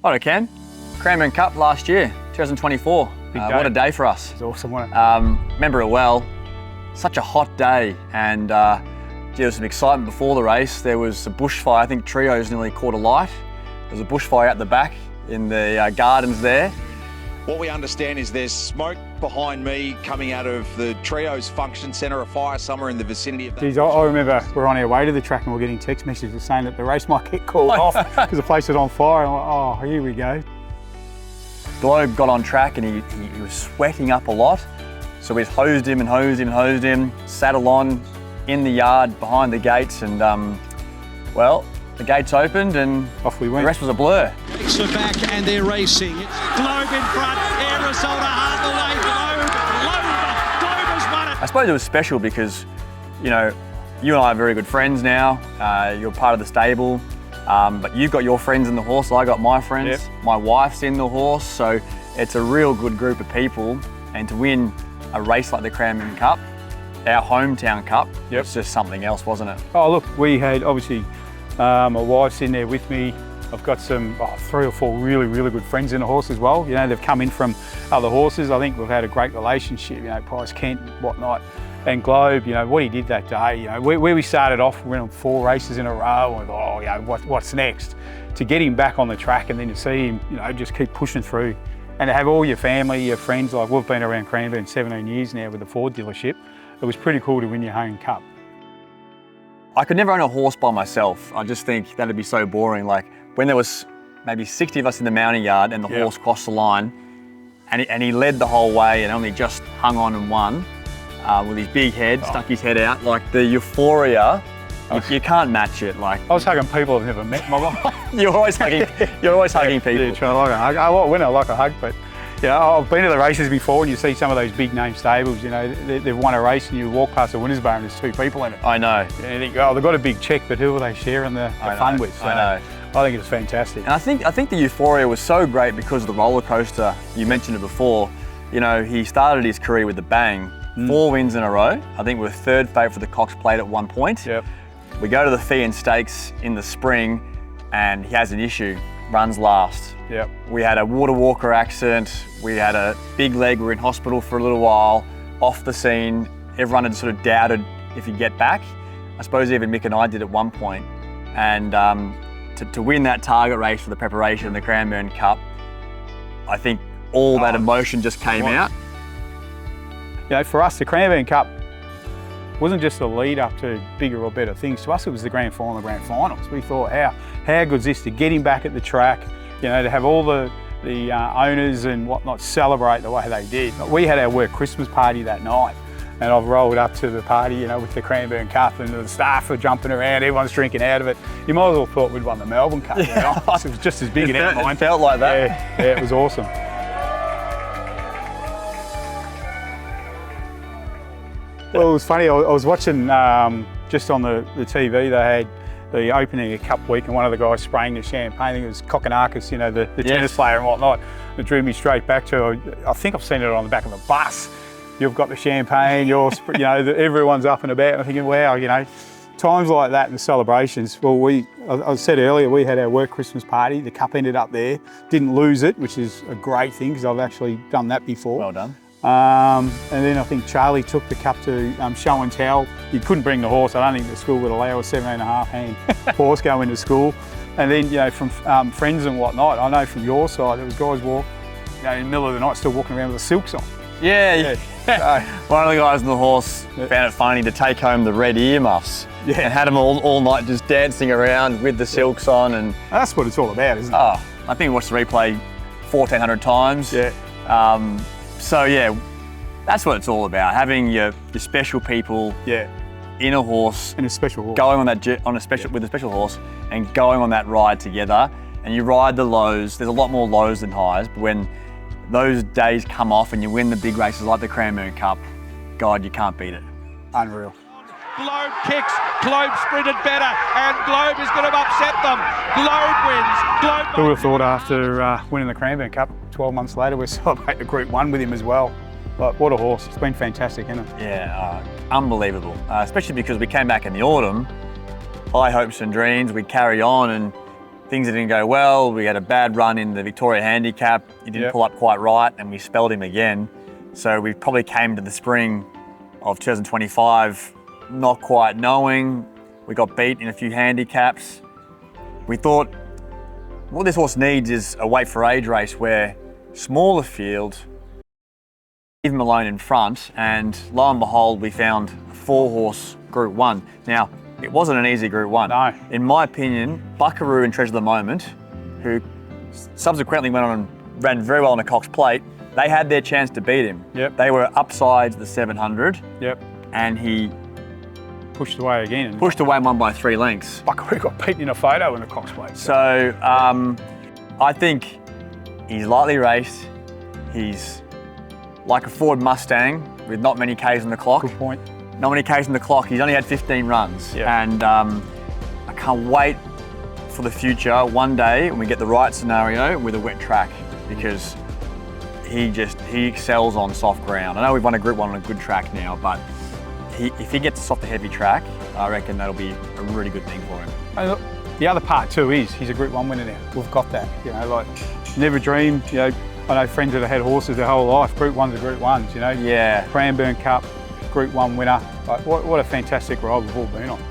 Righto, Cam. Cranbourne Cup last year, 2024. What a day for us. It was awesome, wasn't it? Remember it well. Such a hot day, and there was some excitement before the race. There was a bushfire. I think Trios nearly caught alight. There was a bushfire out the back in the gardens there. What we understand is there's smoke behind me coming out of the Trios Function Centre, a fire somewhere in the vicinity of that. Geez, I remember we're on our way to the track and we're getting text messages saying that the race might get called off because the place was on fire. And I'm like, oh, here we go. Globe got on track and he was sweating up a lot. So we hosed him, saddle on in the yard behind the gates, and well, the gates opened and off we went. The rest was a blur. Takes her back and they're racing. It's Globe in front, Arizona hard away, Globe has won it. I suppose it was special because, you know, you and I are very good friends now. You're part of the stable, but you've got your friends in the horse, I got my friends. Yep. My wife's in the horse, so it's a real good group of people, and to win a race like the Cranbourne Cup, our hometown cup, it's just something else, wasn't it? Oh look, we had obviously my wife's in there with me. I've got some 3 or 4 really good friends in the horse as well. You know, they've come in from other horses. I think we've had a great relationship. You know, Michael Kent and whatnot, and Globe. You know what he did that day. You know, where we started off, we went on 4 races in a row, and you know, what's next? To get him back on the track and then to see him, you know, just keep pushing through. And to have all your family, your friends, like we've been around Cranbourne 17 years now with the Ford dealership, it was pretty cool to win your home cup. I could never own a horse by myself. I just think that'd be so boring. Like when there was maybe 60 of us in the mounting yard and the horse crossed the line, and he led the whole way and only just hung on and won with his big head, stuck his head out, like the euphoria. You can't match it. Like I was hugging people I've never met in my life. You're always hugging people. Yeah, trying to like a hug. I like winning, I like a hug, but you know, I've been to the races before and you see some of those big name stables, you know, they've won a race and you walk past the winner's bar and there's 2 people in it. I know. And you think, oh, they've got a big check, but who are they sharing the fun with? So I know. I think it's fantastic. And I think the euphoria was so great because of the roller coaster. You mentioned it before. You know, he started his career with a bang. 4 wins in a row. I think we were 3rd favourite for the Cox Plate at one point. Yep. We go to the Fee and Stakes in the spring and he has an issue, runs last. Yep. We had a water walker accident, we had a big leg, we were in hospital for a little while, off the scene. Everyone had sort of doubted if he'd get back. I suppose even Mick and I did at one point. And to win that target race for the preparation of the Cranbourne Cup, I think all that emotion just came out. You know, for us, the Cranbourne Cup wasn't just a lead up to bigger or better things. To us, it was the grand final, the grand finals. We thought, how good is this to get him back at the track, you know, to have all the owners and whatnot celebrate the way they did. We had our work Christmas party that night, and I've rolled up to the party, you know, with the Cranbourne Cup, and the staff are jumping around, everyone's drinking out of it. You might as well thought we'd won the Melbourne Cup, you know? It was just as big in our mind. It felt like that. Yeah, it was awesome. Well, it was funny, I was watching just on the TV, they had the opening of Cup Week and one of the guys spraying the champagne. I think it was Kokonakis, you know, the tennis player and whatnot. It drew me straight back to, I think I've seen it on the back of the bus. You've got the champagne, you know, everyone's up and about. I'm thinking, wow, you know, times like that and the celebrations. Well, I said earlier, we had our work Christmas party. The cup ended up there. Didn't lose it, which is a great thing because I've actually done that before. Well done. And then I think Charlie took the cup to show and tell. You couldn't bring the horse. I don't think the school would allow a 17.5 hand horse go into school. And then, you know, from friends and whatnot, I know from your side, there was guys you know, in the middle of the night still walking around with the silks on. Yeah. One of the guys on the horse found it funny to take home the red earmuffs and had them all night just dancing around with the silks on. And that's what it's all about, isn't it? Oh, I think we watched the replay 1,400 times. Yeah. So yeah, that's what it's all about. Having your special people in a horse, in a special horse, going on that with a special horse, and going on that ride together. And you ride the lows. There's a lot more lows than highs, but when those days come off and you win the big races like the Cranbourne Cup, God, you can't beat it. Unreal. Globe kicks, Globe sprinted better, and Globe is going to upset them. Globe wins. Who would have thought after winning the Cranbourne Cup 12 months later, we're celebrating the Group 1 with him as well. But what a horse. It's been fantastic, hasn't it? Yeah, unbelievable. Especially because we came back in the autumn, high hopes and dreams, we carry on, and things didn't go well. We had a bad run in the Victoria Handicap. He didn't pull up quite right, and we spelled him again. So we probably came to the spring of 2025 not quite knowing. We got beat in a few handicaps. We thought what this horse needs is a weight for age race where smaller field, leave him alone in front, and lo and behold, we found a 4-horse Group 1. Now, it wasn't an easy Group 1. No. In my opinion, Buckaroo and Treasure of the Moment, who subsequently went on and ran very well on a Cox Plate, they had their chance to beat him. Yep. They were upside the 700. Yep. And he pushed away again. Pushed away and won by 3 lengths. Buckaroo got beaten in a photo in the Cox Plate. So I think he's lightly raced. He's like a Ford Mustang with not many Ks on the clock. Good point. Not many Ks on the clock. He's only had 15 runs. Yeah. And I can't wait for the future, one day when we get the right scenario with a wet track, because he excels on soft ground. I know we've won a Group 1 on a good track now, but if he gets a softer, heavy track, I reckon that'll be a really good thing for him. And look, the other part too is he's a Group 1 winner now. We've got that. You know, like never dreamed. You know, I know friends that have had horses their whole life. Group 1s are Group 1s. You know. Yeah. Cranbourne Cup, Group 1 winner. Like, what a fantastic ride we've all been on.